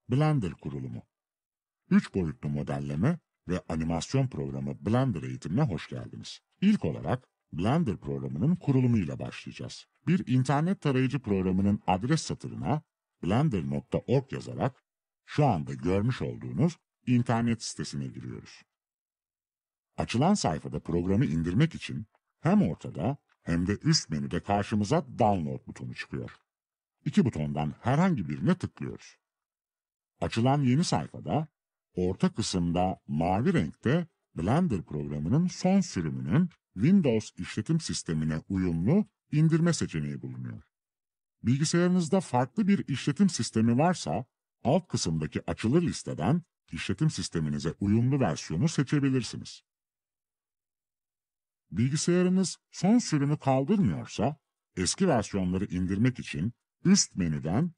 Blender kurulumu. 3 boyutlu modelleme ve animasyon programı Blender eğitimine hoş geldiniz. İlk olarak Blender programının kurulumuyla başlayacağız. Bir internet tarayıcı programının adres satırına blender.org yazarak şu anda görmüş olduğunuz internet sitesine giriyoruz. Açılan sayfada programı indirmek için hem ortada hem de üst menüde karşımıza Download butonu çıkıyor. İki butondan herhangi birine tıklıyoruz. Açılan yeni sayfada orta kısımda mavi renkte Blender programının son sürümünün Windows işletim sistemine uyumlu indirme seçeneği bulunuyor. Bilgisayarınızda farklı bir işletim sistemi varsa alt kısımdaki açılır listeden işletim sisteminize uyumlu versiyonu seçebilirsiniz. Bilgisayarınız son sürümü kaldırmıyorsa eski versiyonları indirmek için üst menüden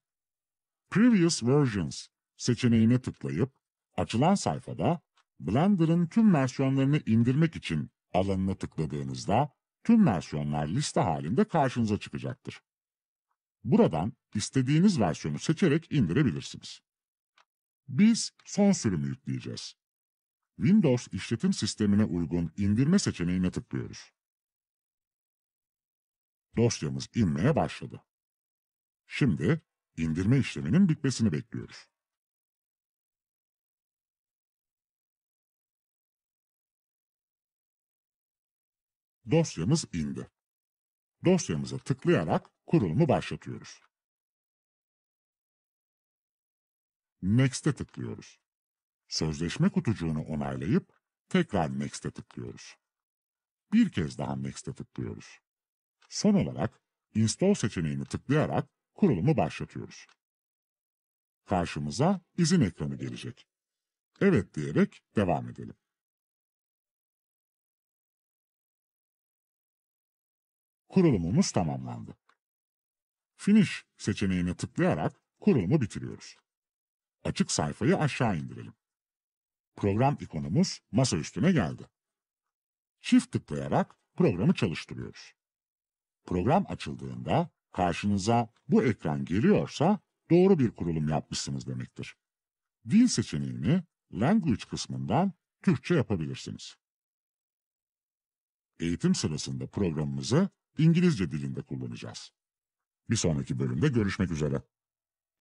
Previous Versions seçeneğine tıklayıp açılan sayfada Blender'ın tüm versiyonlarını indirmek için alanına tıkladığınızda tüm versiyonlar liste halinde karşınıza çıkacaktır. Buradan istediğiniz versiyonu seçerek indirebilirsiniz. Biz son sürümü yükleyeceğiz. Windows işletim sistemine uygun indirme seçeneğine tıklıyoruz. Dosyamız inmeye başladı. Şimdi indirme işleminin bitmesini bekliyoruz. Dosyamız indi. Dosyamıza tıklayarak kurulumu başlatıyoruz. Next'e tıklıyoruz. Sözleşme kutucuğunu onaylayıp tekrar Next'e tıklıyoruz. Bir kez daha Next'e tıklıyoruz. Son olarak Install seçeneğini tıklayarak kurulumu başlatıyoruz. Karşımıza izin ekranı gelecek. Evet diyerek devam edelim. Kurulumumuz tamamlandı. Finish seçeneğine tıklayarak kurulumu bitiriyoruz. Açık sayfayı aşağı indirelim. Program ikonumuz masa üstüne geldi. Çift tıklayarak programı çalıştırıyoruz. Program açıldığında karşınıza bu ekran geliyorsa doğru bir kurulum yapmışsınız demektir. Dil seçeneğini Language kısmından Türkçe yapabilirsiniz. Eğitim sırasında programımızı İngilizce dilinde kullanacağız. Bir sonraki bölümde görüşmek üzere.